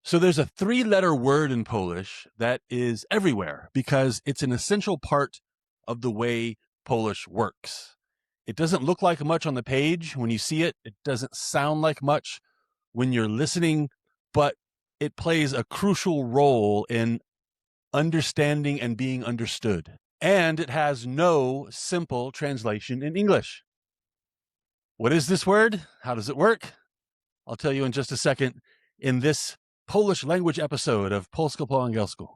So there's a three-letter word in Polish that is everywhere because it's an essential part of the way Polish works. It doesn't look like much on the page when you see it. It doesn't sound like much when you're listening, but it plays a crucial role in understanding and being understood. And it has no simple translation in English. What is this word? How does it work? I'll tell you in just a second in this Polish language episode of Polsko po angielsku.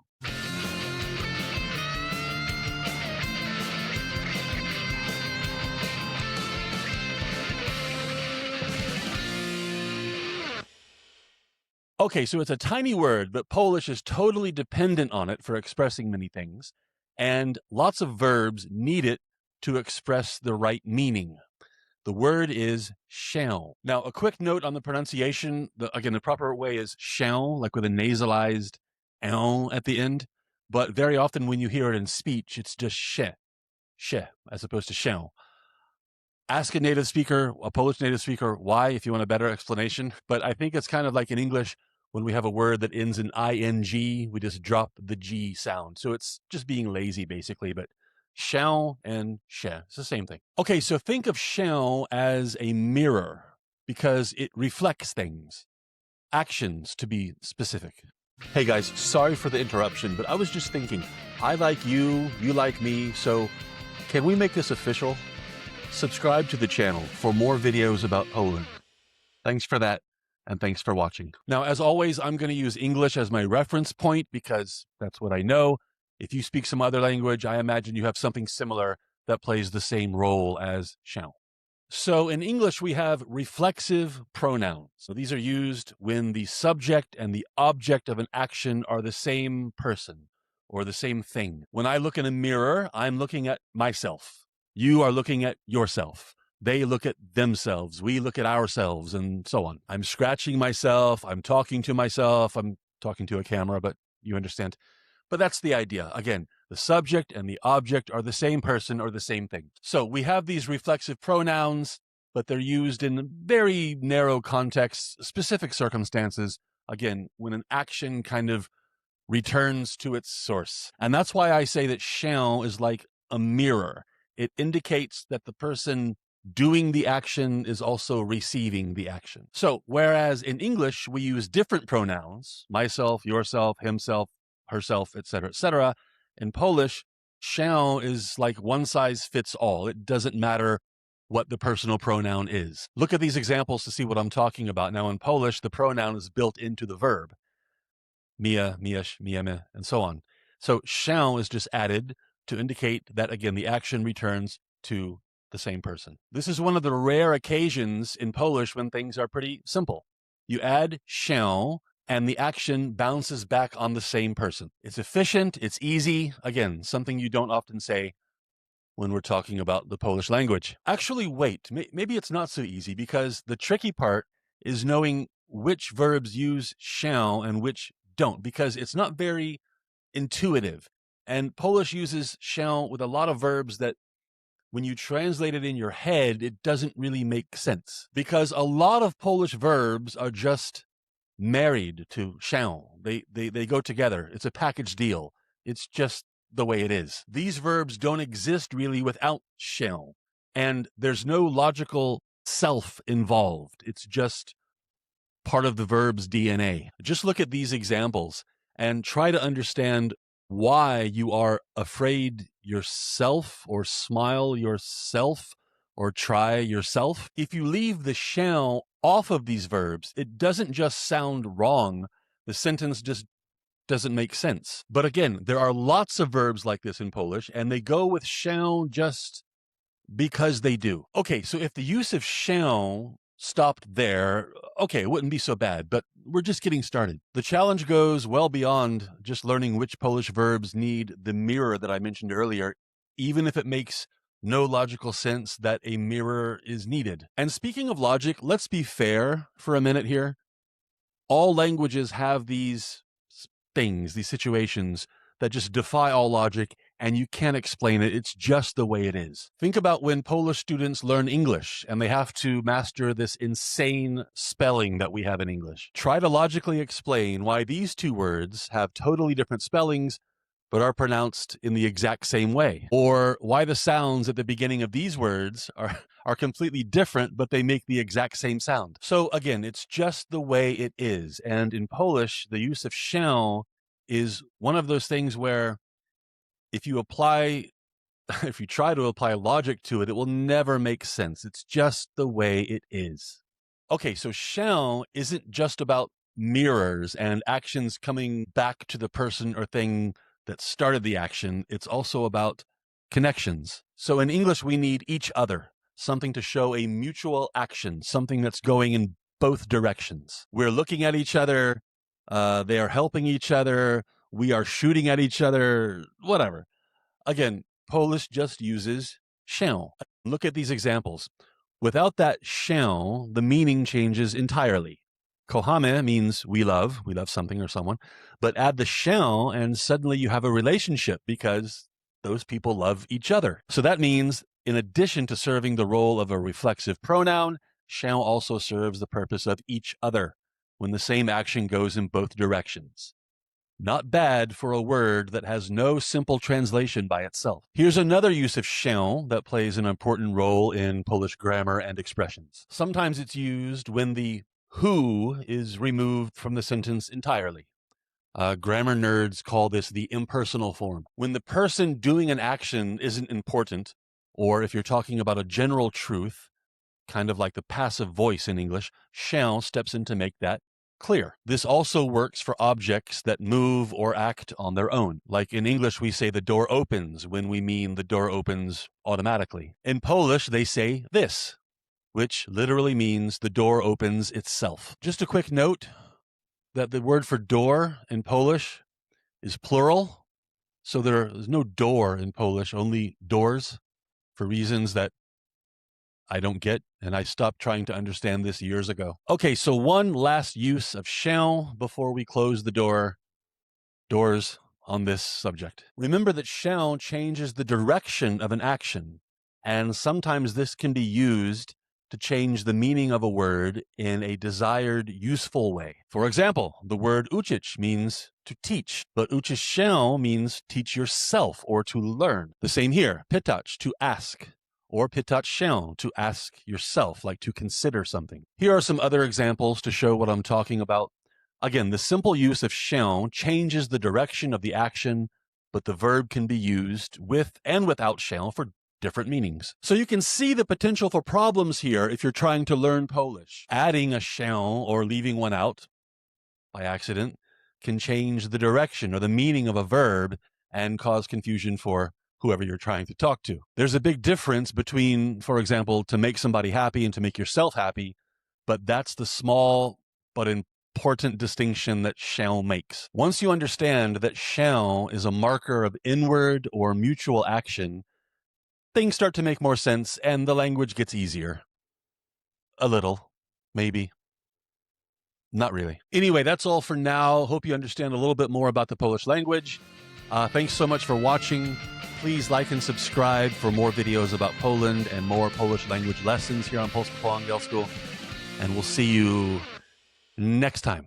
Okay, so it's a tiny word, but Polish is totally dependent on it for expressing many things, and lots of verbs need it to express the right meaning. The word is się. Now, a quick note on the pronunciation. Again, the proper way is się, like with a nasalized L at the end. But very often when you hear it in speech, it's just she, as opposed to się. Ask a native speaker, a Polish native speaker, why, if you want a better explanation. But I think it's kind of like in English, when we have a word that ends in ing, we just drop the G sound. So it's just being lazy, basically. But się and she, it's the same thing. Okay, so think of się as a mirror because it reflects things, actions to be specific. Hey guys, sorry for the interruption, but I was just thinking, I like you, you like me, so can we make this official? Subscribe to the channel for more videos about Poland. Thanks for that, and thanks for watching. Now, as always, I'm going to use English as my reference point because that's what I know. If you speak some other language, I imagine you have something similar that plays the same role as się. So in English, we have reflexive pronouns. So these are used when the subject and the object of an action are the same person or the same thing. When I look in a mirror, I'm looking at myself. You are looking at yourself. They look at themselves. We look at ourselves, and so on. I'm scratching myself. I'm talking to myself. I'm talking to a camera, but you understand. But that's the idea. Again, the subject and the object are the same person or the same thing. So we have these reflexive pronouns, but they're used in very narrow contexts, specific circumstances. Again, when an action kind of returns to its source. And that's why I say that się is like a mirror. It indicates that the person doing the action is also receiving the action. So whereas in English, we use different pronouns, myself, yourself, himself, herself, etc., in Polish, się is like one size fits all. It doesn't matter what the personal pronoun is. Look at these examples to see what I'm talking about. Now in Polish, the pronoun is built into the verb. Mia, miasz, miemy, and so on. So się is just added to indicate that, again, the action returns to the same person. This is one of the rare occasions in Polish when things are pretty simple. You add się, and the action bounces back on the same person. It's efficient, it's easy. Again, something you don't often say when we're talking about the Polish language. Actually, wait, maybe it's not so easy because the tricky part is knowing which verbs use się and which don't, because it's not very intuitive. And Polish uses się with a lot of verbs that when you translate it in your head, it doesn't really make sense because a lot of Polish verbs are just married to się. They go together. It's a package deal. It's just the way it is. These verbs don't exist really without się, and there's no logical self involved. It's just part of the verb's DNA. Just look at these examples and try to understand why you are afraid yourself or smile yourself or try yourself. If you leave the się off of these verbs, it doesn't just sound wrong. The sentence just doesn't make sense. But again, there are lots of verbs like this in Polish, and they go with się just because they do. Okay, so if the use of się stopped there, okay, it wouldn't be so bad, but we're just getting started. The challenge goes well beyond just learning which Polish verbs need the mirror that I mentioned earlier, even if it makes no logical sense that a mirror is needed. And speaking of logic, let's be fair for a minute here. All languages have these things, these situations that just defy all logic, and you can't explain it. It's just the way it is. Think about when Polish students learn English and they have to master this insane spelling that we have in English. Try to logically explain why these two words have totally different spellings but are pronounced in the exact same way, or why the sounds at the beginning of these words are completely different, but they make the exact same sound. So again, it's just the way it is. And in Polish, the use of się is one of those things where if you try to apply logic to it, it will never make sense. It's just the way it is. Okay, so się isn't just about mirrors and actions coming back to the person or thing that started the action. It's also about connections. So in English, we need each other, something to show a mutual action, something that's going in both directions. We're looking at each other, they are helping each other, we are shooting at each other, whatever. Again, Polish just uses się. Look at these examples. Without that się, the meaning changes entirely. Kochamy means we love something or someone, but add the się and suddenly you have a relationship because those people love each other. So that means in addition to serving the role of a reflexive pronoun, się also serves the purpose of each other when the same action goes in both directions. Not bad for a word that has no simple translation by itself. Here's another use of się that plays an important role in Polish grammar and expressions. Sometimes it's used when the who is removed from the sentence entirely. Grammar nerds call this the impersonal form. When the person doing an action isn't important, or if you're talking about a general truth, kind of like the passive voice in English, się steps in to make that clear. This also works for objects that move or act on their own. Like in English, we say the door opens when we mean the door opens automatically. In Polish, they say this, which literally means the door opens itself. Just a quick note that the word for door in Polish is plural. So there's no door in Polish, only doors, for reasons that I don't get, and I stopped trying to understand this years ago. Okay, so one last use of się before we close the doors on this subject. Remember that się changes the direction of an action, and sometimes this can be used to change the meaning of a word in a desired, useful way. For example, the word uczyć means to teach, but uczyć się means teach yourself or to learn. The same here, pytać, to ask, or pytać się, to ask yourself, like to consider something. Here are some other examples to show what I'm talking about. Again, the simple use of się changes the direction of the action, but the verb can be used with and without się for different meanings. So you can see the potential for problems here if you're trying to learn Polish. Adding a się or leaving one out by accident can change the direction or the meaning of a verb and cause confusion for whoever you're trying to talk to. There's a big difference between, for example, to make somebody happy and to make yourself happy, but that's the small but important distinction that się makes. Once you understand that się is a marker of inward or mutual action, things start to make more sense and the language gets easier. A little, maybe. Not really. Anyway, that's all for now. Hope you understand a little bit more about the Polish language. Thanks so much for watching. Please like and subscribe for more videos about Poland and more Polish language lessons here on Polski po Angielsku. And we'll see you next time.